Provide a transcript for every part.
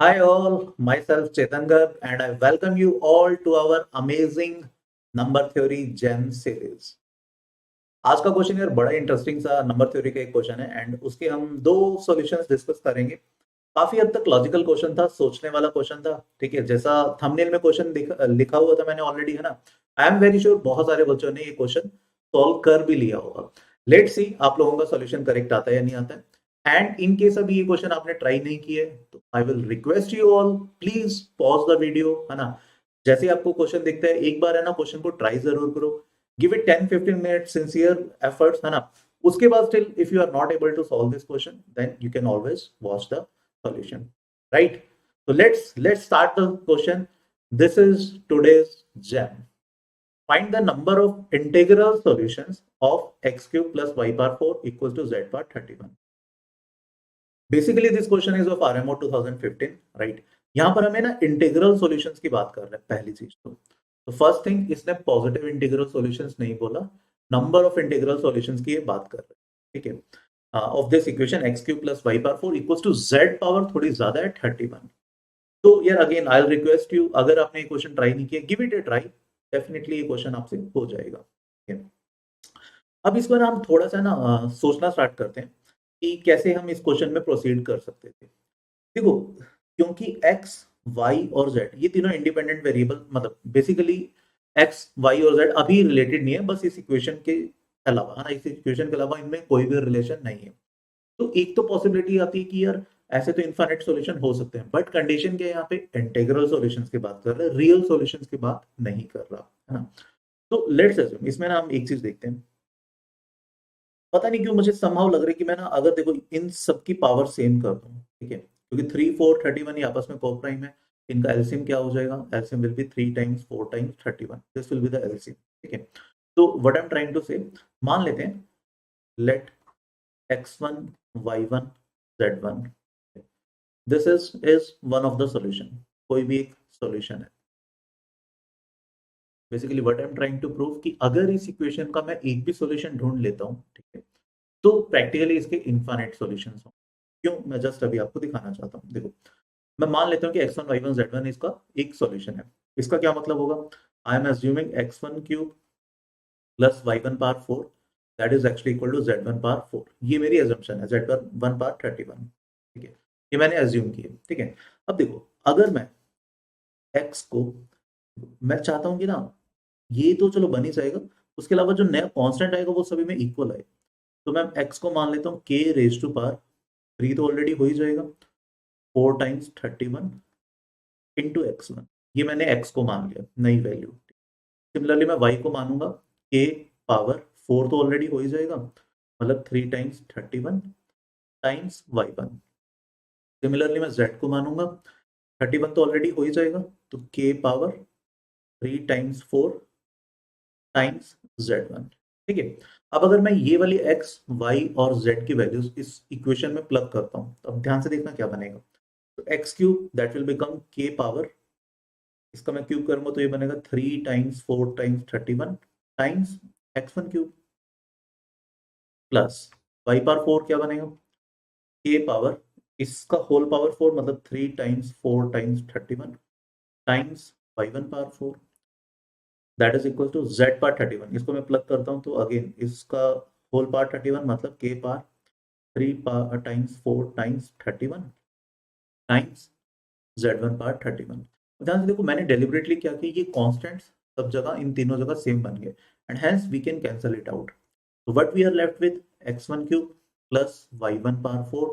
Hi all, myself Chetan Garg and I welcome you all to our amazing number theory gem series. आज का question यार बड़ा interesting सा number theory का एक क्वेश्चन है एंड उसके हम दो सॉल्यूशंस डिस्कस करेंगे। काफी हद तक लॉजिकल क्वेश्चन था, सोचने वाला क्वेश्चन था। ठीक है, जैसा थंबनेल में क्वेश्चन लिखा हुआ था मैंने ऑलरेडी, है ना। आई एम वेरी श्योर बहुत सारे बच्चों ने ये क्वेश्चन सॉल्व कर भी लिया होगा। लेट्स सी आप लोगों का सॉल्यूशन करेक्ट आता है या नहीं आता है। एंड इन केस अभी ये क्वेश्चन आपने ट्राई नहीं किए तो आई will request you all, please pause the video, है ना। जैसे ही आपको क्वेश्चन दिखता है एक बार, है ना, क्वेश्चन को ट्राई जरूर करो। Give it 10-15 minute sincere efforts, है ना। उसके बाद still if you are not able to solve this question then you can always watch the solution, right? So let's start the question. This is today's gem. Find the number of integral solutions of x cube plus y power 4 equals to z power 31. Basically this question is of RMO 2015, right? यहाँ पर हमें ना integral solutions की बात कर रहे हैं। पहली चीज तो फर्स्ट थिंग, इसने पॉजिटिव इंटीग्रल सॉल्यूशंस नहीं बोला, नंबर ऑफ इंटीग्रल सॉल्यूशंस की ये बात कर रहे हैं। ठीक है, of this equation x cube plus y power 4 equals to z power थोड़ी ज्यादा है 31। तो यार again I will request you, अगर आपने ये क्वेश्चन ट्राई नहीं किया, give it a try, definitely ये क्वेश्चन आपसे हो जाएगा। ठीक है, अब इसको ना हम थोड़ा सा ना सोचना स्टार्ट करते हैं कि कैसे हम इस क्वेश्चन में प्रोसीड कर सकते थे। देखो, क्योंकि x y और z ये तीनों इंडिपेंडेंट वेरिएबल, मतलब बेसिकली x y और z अभी रिलेटेड नहीं है, बस इस इक्वेशन के अलावा, है ना, इस इक्वेशन के अलावा इनमें कोई भी रिलेशन नहीं है। तो एक तो पॉसिबिलिटी आती है कि यार ऐसे तो इनफाइनाइट सॉल्यूशन हो सकते हैं, बट कंडीशन क्या है, यहाँ पे इंटीग्रल सॉल्यूशंस की बात कर रहे हैं, रियल सॉल्यूशंस की बात नहीं कर रहा, है ना। तो लेट्स अज्यूम, इसमें ना हम एक चीज देखते हैं। पता नहीं क्यों मुझे समहाउ लग रहा है कि मैं ना, अगर देखो इन सब की पावर सेम कर दूं, ठीक है, क्योंकि 3 4 31 ये आपस में को प्राइम है। इनका एलसीएम क्या हो जाएगा? LCM will be 3 times 4 times 31, this will be the LCM. ठीक है, तो what I am trying to say, मान लेते हैं let x1 y1 z1, this is one of the solution, कोई भी एक सॉल्यूशन है। Basically what I am trying to prove कि अगर इस इक्वेशन का मैं एक भी सॉल्यूशन ढूंढ लेता हूं, ठीक है, तो प्रैक्टिकली इसके इनफाइनाइट सॉल्यूशंस हों। क्यों? मैं जस्ट अभी आपको दिखाना चाहता हूँ। देखो, मैं मान लेता हूँ कि x1 y1 z1 इसका एक सॉल्यूशन है। इसका क्या मतलब होगा? I am assuming x1 cube plus y1 power 4 that is actually equal to z1 power 4। ये मेरी एजम्पशन है, z1 पावर 31। ठीक है, ये मैंने एज्यूम किया। ठीक है, अब देखो, अगर मैं x को, मैं चाहता हूँ कि ना, ये तो चलो बन ही जाएगा, उसके अलावा जो नया कांस्टेंट आएगा वो सभी में इक्वल आए। तो मैं x को मान लेता हूँ k रेज टू पावर 3, तो ऑलरेडी हो ही जाएगा 4 टाइम्स 31 इंटू x1। ये मैंने x को मान लिया, नई वैल्यू। सिमिलरली मैं y को मानूंगा k पावर 4, तो ऑलरेडी हो ही जाएगा, मतलब 3 टाइम्स 31 टाइम्स y1। सिमिलरली मैं z को मानूंगा, 31 तो ऑलरेडी हो ही जाएगा, तो k power 3 times 4 times z1। ठीक है, अब अगर मैं ये वाली x y और z की वैल्यूज इस इक्वेशन में प्लग करता हूँ, तो अब ध्यान से देखना क्या बनेगा। तो x cube that will become k power, इसका मैं क्यूब करूंगा तो ये बनेगा 3 times 4 times 31 times x1 cube plus y power 4 क्या बनेगा, k पावर, इसका होल पावर 4, मतलब 3 times 4 times 31 times y1 power 4 that is equal to z power 31। इसको मैं प्लग करता हूँ तो अगेन इसका होल पावर 31, मतलब k power 3 power times 4 times 31 times z1 power 31। ध्यान से देखो, मैंने डेलिबरेटली क्या किया, ये कॉन्स्टेंट्स सब जगह, इन तीनों जगह सेम बन गए and hence we can cancel it out. तो what we are left with x1 cube plus y1 power 4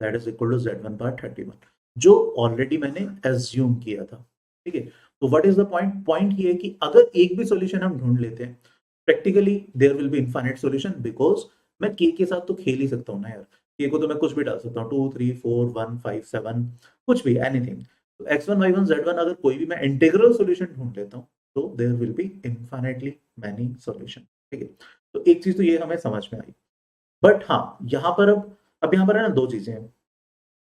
that is equal to z1 power 31, जो ऑलरेडी मैंने एज्यूम किया था। ठीक है, तो what is the point? Point ये है कि अगर एक भी सॉल्यूशन हम ढूंढ लेते हैं, practically there will be infinite solution, because मैं k के साथ तो खेल ही सकता हूँ ना यार। k को तो मैं कुछ भी डाल सकता हूँ, 2 3 4 1 5 7, कुछ भी, एनीथिंग। तो x1 y1 z1 अगर कोई भी मैं इंटीग्रल सॉल्यूशन ढूंढ लेता हूँ, तो there will be infinitely many solution. ठीक है, तो एक चीज तो ये हमें समझ में आई। बट हाँ, यहाँ पर अब यहाँ पर है ना, दो चीजें हैं।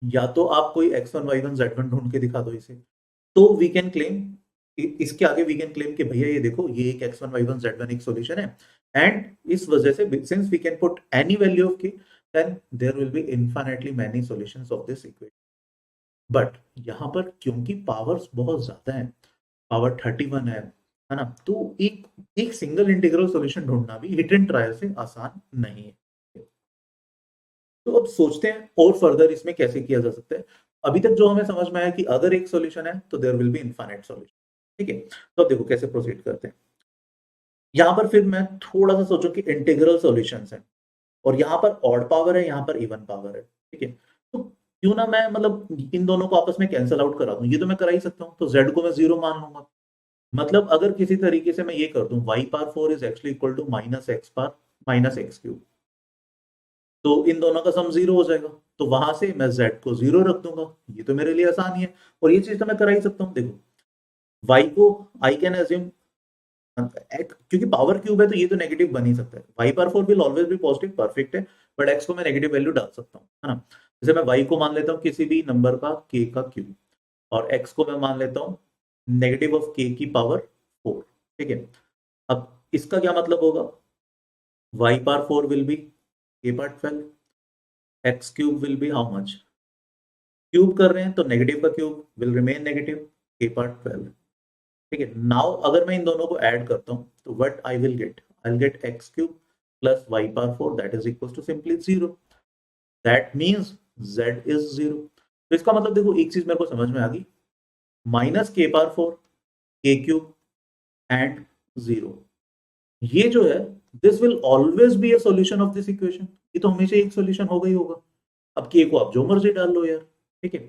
या तो आप कोई x1 y1 z1 ढूंढ के दिखा दो इसे, तो वी कैन क्लेम, इसके आगे वी कैन क्लेम कि भैया ये देखो, ये एक x1 y1 z1 एक सॉल्यूशन है, एंड इस वजह से since we can put any value of k, then there will be infinitely many solutions of this equation. But यहाँ पर क्योंकि पावर्स बहुत ज्यादा है, पावर 31 है ना, तो एक एक सिंगल इंटीग्रल सॉल्यूशन ढूंढना भी हिट एंड ट्रायल से आसान नहीं है। तो अब सोचते हैं और फर्दर इसमें कैसे किया जा सकता है। अभी तक जो हमें समझ में आया कि अगर एक सॉल्यूशन है तो there will be infinite solution, ठीक है। तो अब देखो कैसे प्रोसीड करते हैं। यहाँ पर फिर मैं थोड़ा सा सोचूं कि इंटीग्रल सॉल्यूशंस है और यहाँ पर ऑड पावर है, यहाँ पर इवन पावर है, ठीक है। तो क्यों ना मैं मतलब इन दोनों को आपस में कैंसिल आउट करा दूं, ये तो मैं करा ही सकता हूँ। तो z को मैं 0 मान लूंगा। मतलब अगर किसी तरीके से मैं ये कर दूं y power 4 is actually equal to minus x power minus x cube, तो इन दोनों का सम 0 हो जाएगा। तो वहां से मैं z को 0 रख दूंगा। ये तो मेरे लिए आसान ही है और ये चीज तो मैं करा ही सकता हूँ। देखो y को आई कैन एज्यूम, क्योंकि पावर क्यूब है तो ये तो नेगेटिव बन ही सकता है। y power 4 will always be positive, perfect है। बट x को मैं नेगेटिव वैल्यू डाल सकता हूँ, है ना। जैसे मैं y को मान लेता हूँ किसी भी नंबर का k का क्यूब, और x को मैं मान लेता हूँ नेगेटिव ऑफ k की पावर 4, ठीक है। अब इसका क्या मतलब होगा, y power 4 will be k power 12, x cube will be how much, cube कर रहे हैं तो नेगेटिव का cube will remain negative, k power 12, ठीक है। नाउ अगर मैं इन दोनों को ऐड करता हूं तो what I will get x cube plus y power 4 that is equal to simply 0। That means z is 0। तो इसका मतलब देखो एक चीज मेरे को समझ में आ गई, माइनस के पावर 4 के क्यूब एंड 0, ये जो है this will always be a solution of this equation. ये तो हमेशा एक सॉल्यूशन होगा ही होगा। अब के को आप जो मर्जी डाल लो यार, ठीक है।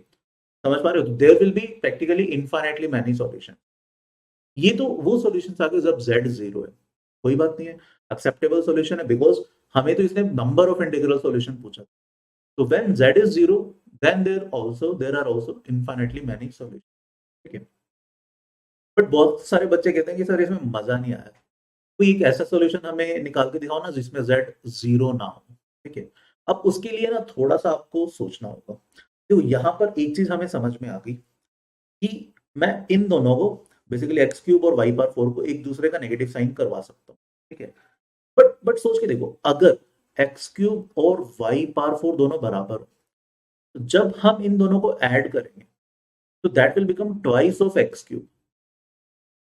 समझ पा रहे हो, there will be practically infinitely many solution. ये तो वो सॉल्यूशन आ गए जब z 0 है, कोई बात नहीं है, एक्सेप्टेबल सॉल्यूशन है, बिकॉज हमें तो इसने नंबर ऑफ इंटीग्रल सॉल्यूशन पूछा। तो when z is 0 then there are also infinitely many solution, ठीक है। बट बहुत सारे बच्चे कहते हैं कि सर इसमें मजा नहीं आया, कोई एक ऐसा सॉल्यूशन हमें निकाल के दिखाओ ना जिसमें z 0 ना हो, ठीक है। अब उसके लिए ना थोड़ा सा आपको सोचना होगा। तो यहाँ पर एक चीज हमें समझ में आ गई कि मैं इन दोनों को बेसिकली एक्स क्यूब और वाई पावर 4 को एक दूसरे का नेगेटिव साइन करवा सकता हूँ, ठीक है। बट सोच के देखो, अगर एक्स क्यूब और वाई पावर 4 दोनों बराबर हो, तो जब हम इन दोनों को ऐड करेंगे तो that will become twice of x cube.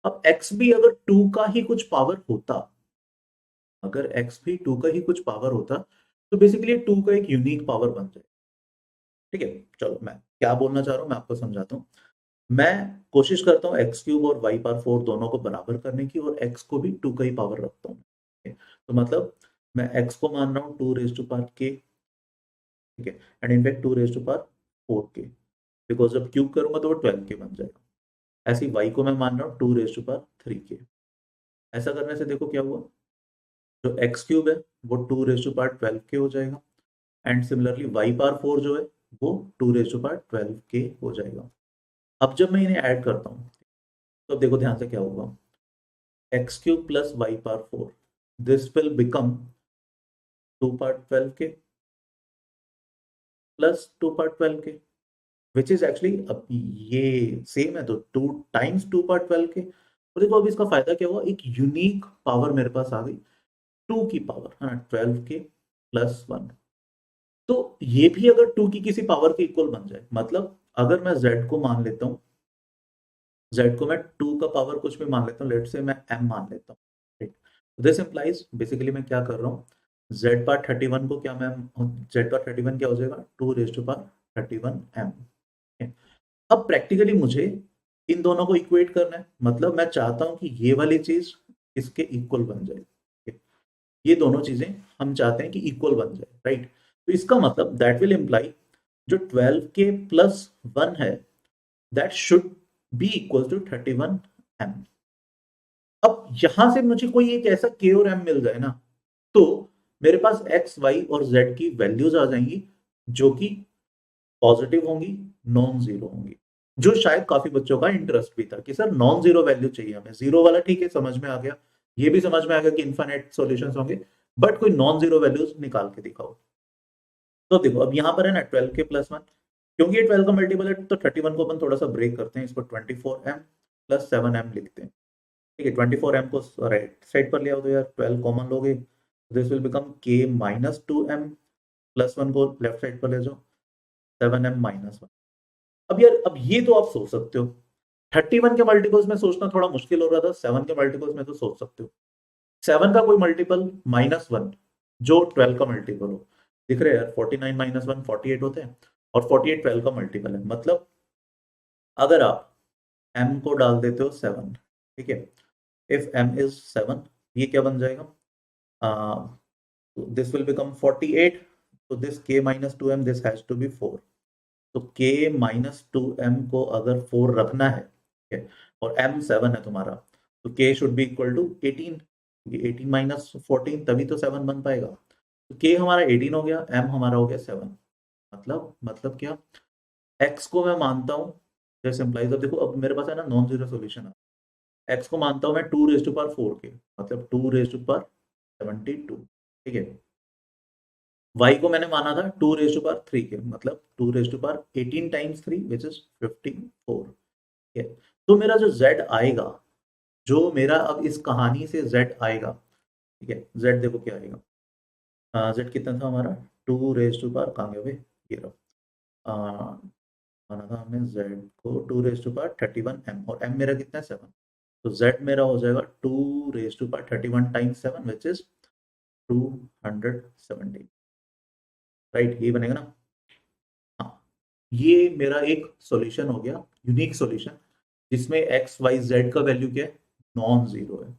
अब एक्स भी अगर 2 का ही कुछ पावर होता, अगर एक्स भी 2 का ही कुछ पावर होता, तो बेसिकली 2 का एक यूनिक पावर बन जाए, ठीक है। चलो मैं क्या बोलना चाह रहा हूं मैं आपको समझाता हूँ। मैं कोशिश करता हूँ एक्स क्यूब और वाई पावर 4 दोनों को बराबर करने की, और एक्स को भी 2 का ही पावर रखता हूँ, तो मतलब मैं एक्स को मान रहा हूँ 2 रेज टू पावर के, ठीक है, and in fact 2 raise to power 4 के, बिकॉज जब क्यूब करूंगा तो वो 12 के बन जाएगा। ऐसे ही वाई को मैं मान रहा हूँ 2 रेज टू पावर 3 के। ऐसा करने से देखो क्या हुआ, जो एक्स क्यूब है वो 2 रेज टू पावर 12 के हो जाएगा, एंड सिमिलरली वाई पावर 4 जो है वो 2 रेज टू पावर 12 के हो जाएगा। अब जब मैं इन्हें ऐड करता हूँ तो अब देखो ध्यान से क्या होगा, x cube plus y power 4, this will become 2 power 12 के प्लस 2 पावर 12 के, विच इज एक्चुअली, अब ये सेम है तो 2 टाइम्स 2 पावर 12 के। और देखो अब इसका फायदा क्या हुआ, एक यूनिक पावर मेरे पास आ गई, 2 की पावर है ना, 12 के प्लस 1। तो ये भी अगर 2 की किसी पावर के इक्वल बन जाए, मतलब अगर मैं z को मान लेता हूँ, z को मैं 2 का पावर कुछ भी मान लेता हूँ, लेट से मैं m मान लेता हूँ, ठीक। दिस इंप्लाइज बेसिकली मैं क्या कर रहा हूँ, z पावर 31 को क्या मैं, z पावर 31 क्या हो जाएगा, 2 रेज टू पावर 31m। अब प्रैक्टिकली मुझे इन दोनों को इक्वेट करना है, मतलब मैं चाहता हूं कि ये वाली चीज इसके इक्वल बन जाए, ये दोनों चीजें हम चाहते हैं कि इक्वल बन जाए, राइट। तो इसका मतलब दैट विल इम्प्लाई जो 12 के प्लस 1 है that should be equal to 31m। अब यहां से मुझे कोई एक ऐसा k और m मिल जाए ना, तो मेरे पास x y और z की वैल्यूज आ जाएंगी जो कि पॉजिटिव होंगी, नॉन जीरो होंगी, जो शायद काफी बच्चों का इंटरेस्ट भी था कि सर नॉन जीरो वैल्यू चाहिए हमें, जीरो वाला ठीक है समझ में आ गया, ये भी समझ में आ गया कि इनफाइनाइट सॉल्यूशंस होंगे, बट कोई नॉन जीरो वैल्यूज निकाल के दिखाओ। तो देखो अब यहाँ पर है ना 12 के प्लस 1, क्योंकि ये 12 का मल्टीपल है तो 31 को अपन थोड़ा सा ब्रेक करते हैं, इसको 24m प्लस 7m लिखते हैं, ठीक है। 24m को राइट साइड पर ले आओ तो यार 12 कॉमन लोगे, this will become k minus 2m plus 1 को लेफ्ट साइड पर ले जाओ 7m माइनस 1, अब यार अब ये तो आप सोच सकते हो, 31 के मल्टीपल्स में सोचना थोड़ा मुश्किल हो रहा था, 7 के मल्टीपल्स में तो सोच सकते हो। 7 का कोई मल्टीपल -1 जो 12 का मल्टीपल हो, दिख रहे हैं यार, 49 -1 48 होते हैं, और 48 12 का मल्टीपल है। मतलब अगर आप m को डाल देते हो 7, ठीक है, इफ m इज 7, ये क्या बन जाएगा, दिस विल बिकम 48, तो this k -2m this has to be 4, तो k -2m को अगर 4 रखना है, ठीक है, और m 7 है तुम्हारा, तो k should be equal to 18, 18 -14 तभी तो 7 बन पाएगा। तो k हमारा 18 हो गया, m हमारा हो गया 7। मतलब क्या, x को मैं मानता हूँ, जैसे इम्प्लाइज, अब देखो अब मेरे पास है ना नॉन जीरो सोल्यूशन है, x को मानता हूँ मैं 2 रेज टू पावर 4 के, मतलब 2 रेज टू पावर 72, ठीक है। y को मैंने माना था 2 रेज टू पावर 3 के, मतलब 2 raise to power 18 times 3 which is 54, ठीक है। तो मेरा जो z आएगा, जो मेरा अब इस कहानी से z आएगा, ठीक है, z देखो क्या आएगा, z कितना था हमारा, 2 रेज टू पावर, कहाँ गया भाई, ये रहा, माना था हमने z को 2 रेज टू पावर 31 m, और m मेरा कितना है 7, तो z मेरा हो जाएगा 2 raise to power 31 times 7 which is 270, right, ये बनेगा ना। हाँ, ये मेरा एक सॉल्यूशन हो गया, यूनिक सॉल्यूशन, जिसमें एक्स वाई जेड का वैल्यू क्या है, नॉन जीरो है।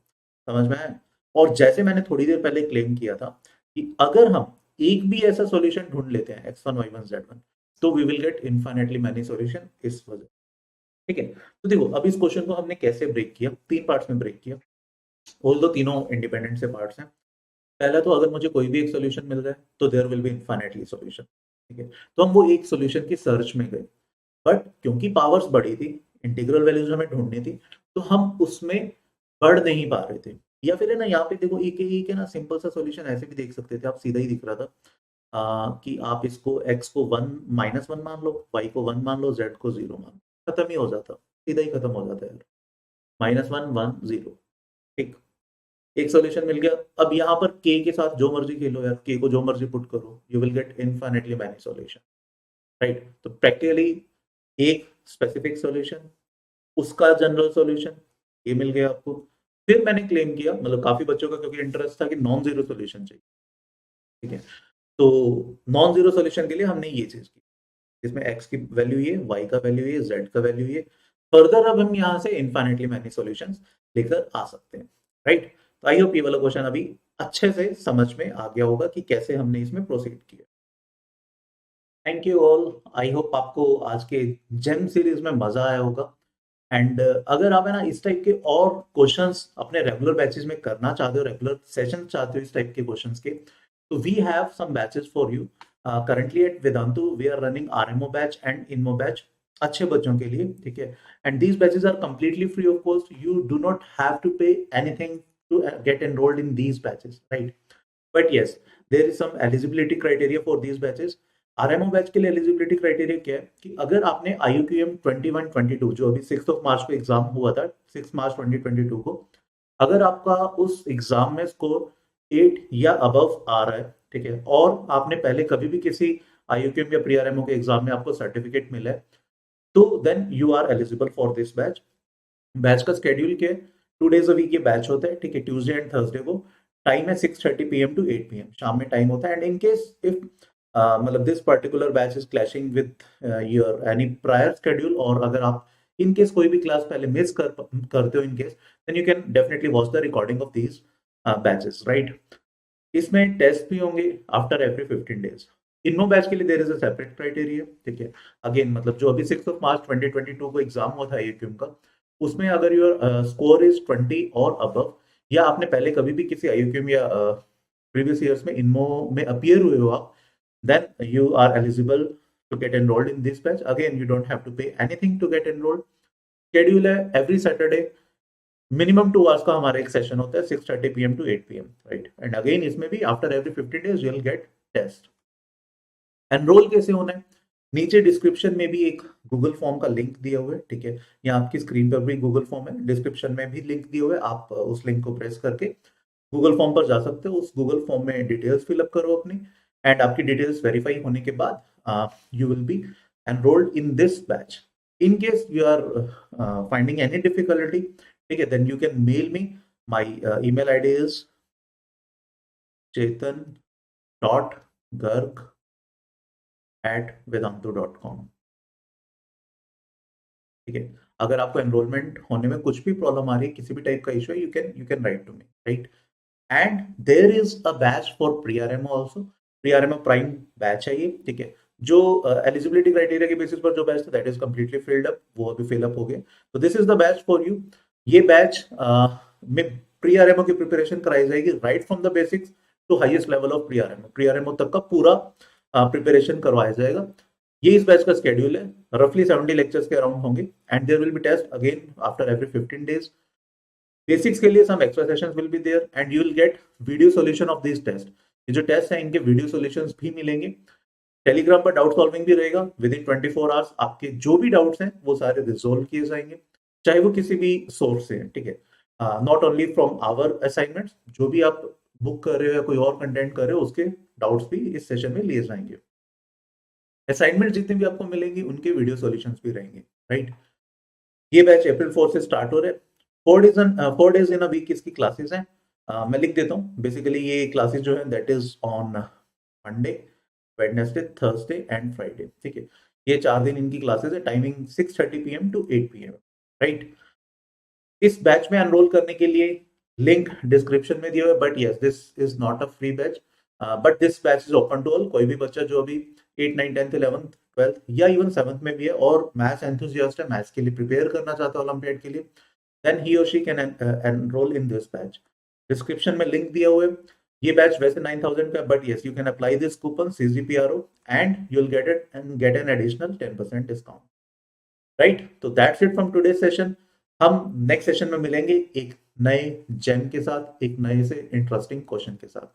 समझ में आया। और जैसे मैंने थोड़ी देर पहले क्लेम किया था कि अगर हम एक भी ऐसा सॉल्यूशन ढूंढ लेते हैं x1 y1 z1, तो we will get infinitely many solution इस वजह, ठीक है। तो देखो अब इस क्वेश्चन को हमने कैसे ब्रेक किया, 3 पार्ट्स में ब्रेक किया, ऑल दो तीनों इंडिपेंडेंट से पार्ट्स हैं। पहला तो अगर मुझे कोई भी एक सॉल्यूशन मिल जाए तो there will be infinitely solution, ठीक है। तो हम वो एक सॉल्यूशन की सर्च में गए, बट क्योंकि पावर्स बड़ी थी, इंटीग्रल वैल्यूज हमें ढूंढनी थी, तो हम उसमें बढ़ नहीं पा रहे थे। या फिर है ना, यहाँ पे देखो एक है ना, सिंपल सा सॉल्यूशन ऐसे भी देख सकते थे आप, सीधा ही दिख रहा था, कि आप इसको x को 1 -1 मान लो, y को 1 मान लो, z को 0 मान लो, खत्म ही हो जाता, सीधा ही खत्म हो जाता है यार, -1 1 0, ठीक। एक सॉल्यूशन मिल गया। अब यहाँ पर k के साथ जो मर्जी खेलो यार, k को जो मर्जी पुट करो, you will get infinitely many solution, right. तो प्रैक्टिकली एक स्पेसिफिक सॉल्यूशन, उसका जनरल सॉल्यूशन, ये मिल गया आपको। फिर मैंने क्लेम किया, मतलब काफी बच्चों का क्योंकि इंटरेस्ट था कि नॉन जीरो सॉल्यूशन चाहिए, ठीक है। तो नॉन जीरो सॉल्यूशन के लिए हमने ये चीज की, जिसमें x की वैल्यू ये, y का वैल्यू ये, z का वैल्यू ये। फर्दर अब हम यहाँ से इनफाइनेटली मैनी सॉल्यूशंस लेकर आ सकते हैं, राइट। तो आई होप ये वाला क्वेश्चन अभी अच्छे से समझ में आ गया होगा कि कैसे हमने इसमें प्रोसीड किया। Thank you all, I hope आपको आज के जेम सीरीज में मजा आया होगा। एंड अगर आप है ना इस टाइप के और क्वेश्चंस अपने रेगुलर बैचेस में करना चाहते हो, रेगुलर सेशन चाहते हो इस टाइप के क्वेश्चंस के, तो we have some batches for you. Currently at Vedantu we are running RMO batch and INMO batch, अच्छे बच्चों के लिए, ठीक है। And these batches are completely free of cost, you do not have to pay anything to get enrolled in these batches, right. But yes, there is some eligibility criteria for these batches। RMO batch के लिए eligibility criteria क्या है कि अगर आपने IUQM 21-22 जो अभी 6 मार्च को एग्जाम हुआ था, 6 मार्च 2022 को, अगर आपका उस एग्जाम में स्कोर 8 या अबव आ रहा है, ठीक है, और आपने पहले कभी भी किसी IUQM या प्री आरएमओ के एग्जाम में आपको सर्टिफिकेट मिला है, तो then you are eligible for this batch. Batch का स्केड्यूल क्या है, 2 डेज अ वीक ये बैच होता है, ठीक है, ट्यूसडे एंड थर्सडे को। टाइम है 6:30 PM टू 8 PM, शाम में टाइम होता है। एंड इन केस इफ मतलब this particular batch is clashing with your any prior schedule, और अगर आप इन केस कोई भी क्लास पहले मिस करते हो in case, then you can definitely watch the recording of these batches, right. इसमें टेस्ट भी होंगे after every 15 days. INMO batch के लिए there is a separate criteria, ठीक है। अगेन मतलब जो अभी 6 मार्च 2022 को एग्जाम हुआ था AQM का, उसमें अगर योर स्कोर इज 20 और अबव, या आपने पहले कभी भी किसी IUQM या प्रीवियस ईयर्स में इनमो में अपीयर हुए हो आप, then you are eligible to get enrolled in this batch। Again, you don't have to pay anything to get enrolled। schedule है every Saturday, मिनिमम 2 आवर्स का हमारा एक सेशन होता है, 6:30 PM टू 8 PM, राइट। एंड अगेन इसमें भी after every 15 days you will get test. Enrol कैसे होना है, नीचे डिस्क्रिप्शन में भी एक गूगल फॉर्म का लिंक दिया हुआ है, ठीक है। यहाँ आपकी स्क्रीन पर भी गूगल फॉर्म है, डिस्क्रिप्शन में भी लिंक दिया हुआ है, आप उस लिंक को प्रेस करके गूगल फॉर्म पर जा सकते हो। उस गूगल फॉर्म में डिटेल्स फिलअप करो अपनी, एंड आपकी डिटेल्स वेरीफाई होने के बाद you will be enrolled in this batch. In case you are finding any difficulty, okay, then you can mail me. My email ID is chetan.garg@vedantu.com. ठीक है, अगर आपको एनरोलमेंट होने में कुछ भी प्रॉब्लम आ रही है, किसी भी टाइप का इशू है, you can write to me, right. And there is a batch for pre-RMO also. Pre-RMO prime batch है ये, ठीक है. जो एलिजिबिलिटी क्राइटेरिया के बेसिस पर जो बैच था that is completely filled up, वो अभी फिल अप हो गया. तो this is the batch for you. ये बैच में प्री-आरएमओ की प्रिपरेशन कराई जाएगी right from the basics to highest level of pre-RMO. Pre-RMO तक का पूरा प्रिपरेशन करवाया जाएगा. ये इस बैच का स्केड्यूल है. रफली 70 लेक्चर्स के अराउंड होंगे and there will be test again after every 15 days. Basics के लिए some extra sessions will be there and you will get video solution of this test. ये जो टेस्ट है इनके वीडियो सॉल्यूशंस भी मिलेंगे. टेलीग्राम पर डाउट सॉल्विंग भी रहेगा. विद इन 24 आवर्स आपके जो भी डाउट्स हैं वो सारे रिजोल्व किए जाएंगे, चाहे वो किसी भी सोर्स से है, ठीक है. Not only from our assignments, जो भी आप बुक कर रहे हो या कोई और कंटेंट कर रहे हो उसके डाउट्स भी इस सेशन में लिए जाएंगे. असाइनमेंट जितने भी आपको मिलेंगे उनके वीडियो सॉल्यूशंस भी रहेंगे, राइट. ये बैच अप्रैल 4 से स्टार्ट हो रहा है. 4 days इन अ वीक इसकी क्लासेस हैं. मैं लिख देता हूँ. बेसिकली ये क्लासेस जो है that is on Monday, Wednesday, Thursday and Friday, ठीक है. ये 4 दिन इनकी क्लासेस है. Timing 6:30 PM to 8 PM, right. इस बैच में एनरोल करने के लिए लिंक डिस्क्रिप्शन में दिया हुआ है. But yes, this is not a free batch, but this batch is open to all. कोई भी बच्चा जो अभी 8, 9, 10th, 11th, 12th या इवन 7th में भी है और मैथ्स एंथुसियास्ट है, मैथ्स के लिए प्रिपेयर करना चाहता है ओलंपियाड के लिए, then he or she can enroll in this batch. Description में लिंक दिया हुआ है. ये बैच वैसे 9,000 का, but yes, you can apply this coupon CGPRO and you'll get it and get an additional 10% discount. Right? तो that's it from today's session. हम next session में मिलेंगे एक नए जेम के साथ, एक नए से इंटरेस्टिंग क्वेश्चन के साथ,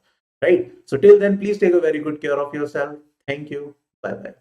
right. So till then please take a very good care of yourself. Thank you. Bye bye.